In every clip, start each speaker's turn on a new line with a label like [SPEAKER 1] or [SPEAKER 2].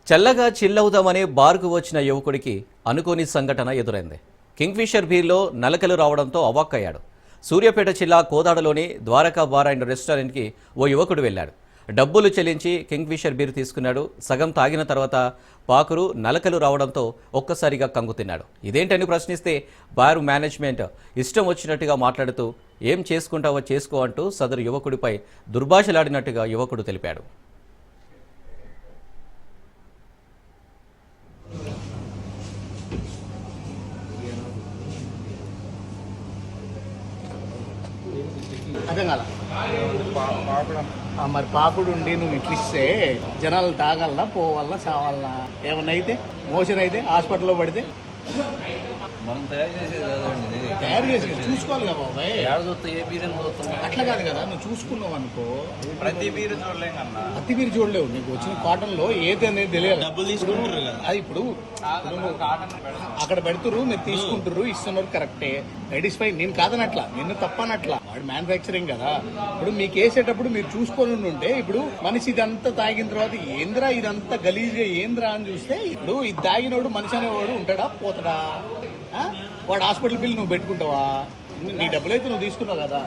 [SPEAKER 1] చల్లగా చిల్లవుదామని బార్కు వచ్చిన యువకుడికి అనుకోని సంఘటన ఎదురైంది. కింగ్ఫిషర్ బీర్లో నలకలు రావడంతో అవాక్కయ్యాడు. సూర్యాపేట జిల్లా కోదాడలోని ద్వారకా బార్ అండ్ రెస్టారెంట్కి ఓ యువకుడు వెళ్లాడు. డబ్బులు చెల్లించి కింగ్ఫిషర్ బీర్ తీసుకున్నాడు. సగం తాగిన తర్వాత పాకురు నలకలు రావడంతో ఒక్కసారిగా కంగుతిన్నాడు. ఇదేంటని ప్రశ్నిస్తే బార్ మేనేజ్మెంట్ ఇష్టం వచ్చినట్టుగా మాట్లాడుతూ ఏం చేసుకుంటావో చేసుకో అంటూ సదరు యువకుడిపై దుర్భాషలాడినట్టుగా యువకుడు తెలిపాడు.
[SPEAKER 2] అర్థం కాల మరి పాకుడు ఉండి నువ్వు ఇట్లా ఇస్తే జనాలు తాగలనా పోవాలనా చావాలనా? ఏమన్నా అయితే మోషన్ అయితే హాస్పిటల్లో పడితే
[SPEAKER 3] మనం తయారు
[SPEAKER 2] చేసి చూసుకోవాలి కదా బాబాయ్.
[SPEAKER 3] ఏ బీర్
[SPEAKER 2] అట్లా కాదు కదా, నువ్వు చూసుకున్నావు అనుకో.
[SPEAKER 3] ప్రతి బీరు చూడలేం కన్నా,
[SPEAKER 2] అతి బీరు చూడలేవు. నీకు వచ్చిన కాటన్ లో ఏది అనేది తెలియదు.
[SPEAKER 3] డబ్బులు తీసుకుంటారు కదా,
[SPEAKER 2] అది ఇప్పుడు అక్కడ పెడుతురు, మీరు తీసుకుంటారు, ఇస్తున్నారు, కరెక్టే, సాటిస్ఫై. నేను కాదనట్లా, నిన్ను తప్పనట్లా, వాడు మ్యానుఫ్యాక్చరింగ్ కదా. ఇప్పుడు మీకు వేసేటప్పుడు మీరు చూసుకొని ఉంటే, ఇప్పుడు మనిషి ఇదంతా తాగిన తర్వాత ఏంద్రా ఇదంతా గలీజ్గా ఏంద్రా అని చూస్తే, ఇప్పుడు ఇది తాగినోడు మనిషి అనేవాడు ఉంటాడా పోతాడా? వాడు హాస్పిటల్ బిల్ నువ్వు పెట్టుకుంటావా? నీ డబ్బులు అయితే నువ్వు తీసుకున్నావు కదా.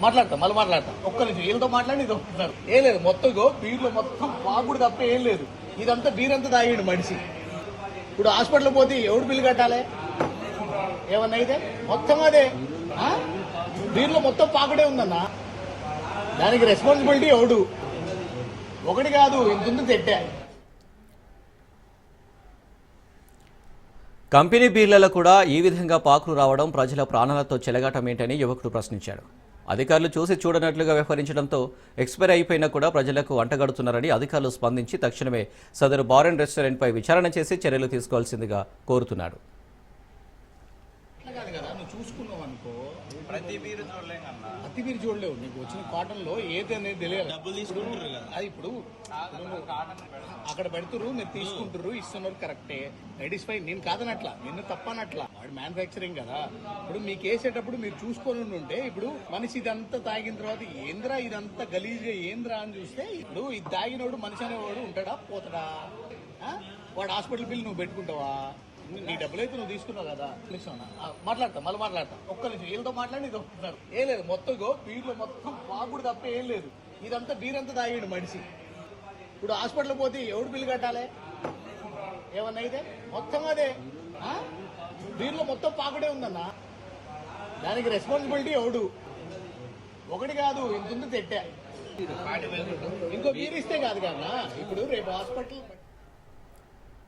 [SPEAKER 2] మాట్లాడతా, మళ్ళీ మాట్లాడతా. ఒక్క నిమిషం వీళ్ళతో మాట్లాడి ఇది ఒప్పుతున్నారు. ఏం లేదు, మొత్తం బీర్లో మొత్తం పాకుడు తప్ప ఏం లేదు. ఇదంతా బీర్ అంతా తాగాడు మనిషి. ఇప్పుడు హాస్పిటల్ పోతే ఎవడు బిల్లు కట్టాలి? ఏమన్నా అయితే మొత్తం అదే బీర్లో మొత్తం పాకుడే ఉందన్న. దానికి రెస్పాన్సిబిలిటీ ఎవడు? ఒకటి కాదు, ఇంత తెట్టా.
[SPEAKER 1] కంపెనీ బీర్లలో కూడా ఈ విధంగా పాకులు రావడం ప్రజల ప్రాణాలతో చెలగాటమేంటని యువకుడు ప్రశ్నించాడు. అధికారులు చూసి చూడనట్లుగా వ్యవహరించడంతో ఎక్స్పైర్ అయిపోయినా కూడా ప్రజలకు అంటగడుతున్నారని అధికారులు స్పందించి తక్షణమే సదరు బార్ అండ్ రెస్టారెంట్పై విచారణ చేసి చర్యలు తీసుకోవాల్సిందిగా కోరుతున్నాడు.
[SPEAKER 2] చూసుకున్నావు అనుకో,
[SPEAKER 3] ప్రతి బీరు చూడలేం కన్నా,
[SPEAKER 2] అతి బీరు చూడలేవు. నీకు వచ్చిన కాటన్ లో ఏది అనేది తెలియదు.
[SPEAKER 3] డబ్బులు తీసుకుంటారు కదా,
[SPEAKER 2] అది ఇప్పుడు అక్కడ పెడుతురు, మీరు తీసుకుంటారు, ఇస్తున్నారు, కరెక్టే, సాటిస్ఫై. నేను కాదనట్లా, నిన్ను తప్పనట్లా, వాడు మ్యానుఫ్యాక్చరింగ్ కదా. ఇప్పుడు మీకు వేసేటప్పుడు మీరు చూసుకొని ఉంటే, ఇప్పుడు మనిషి ఇదంతా తాగిన తర్వాత ఏంద్రా ఇదంతా గలీజ్గా ఏంద్రా అని చూస్తే, ఇప్పుడు ఇది తాగినోడు మనిషి అనేవాడు ఉంటాడా పోతాడా? వాడు హాస్పిటల్ బిల్ నువ్వు పెట్టుకుంటావా? నీ డబ్బులు అయితే నువ్వు తీసుకున్నావు కదా. మాట్లాడతా, మళ్ళీ మాట్లాడతా. ఒక్క నిమిషం వీళ్ళతో మాట్లాడి ఇది ఒప్పుతున్నారు. ఏం లేదు, మొత్తం బీర్లో మొత్తం పాకుడు తప్ప ఏం లేదు. ఇదంతా బీర్ అంతా తాగాడు మనిషి. ఇప్పుడు హాస్పిటల్ పోతే ఎవడు బిల్లు కట్టాలి? ఏమన్నా అయితే మొత్తం అదే బీర్లో మొత్తం పాకుడే ఉందన్న. దానికి రెస్పాన్సిబిలిటీ ఎవడు? ఒకటి కాదు, ఇంత తెట్టా. ఇంకో బీర్ ఇస్తే కాదు కన్నా. ఇప్పుడు రేపు హాస్పిటల్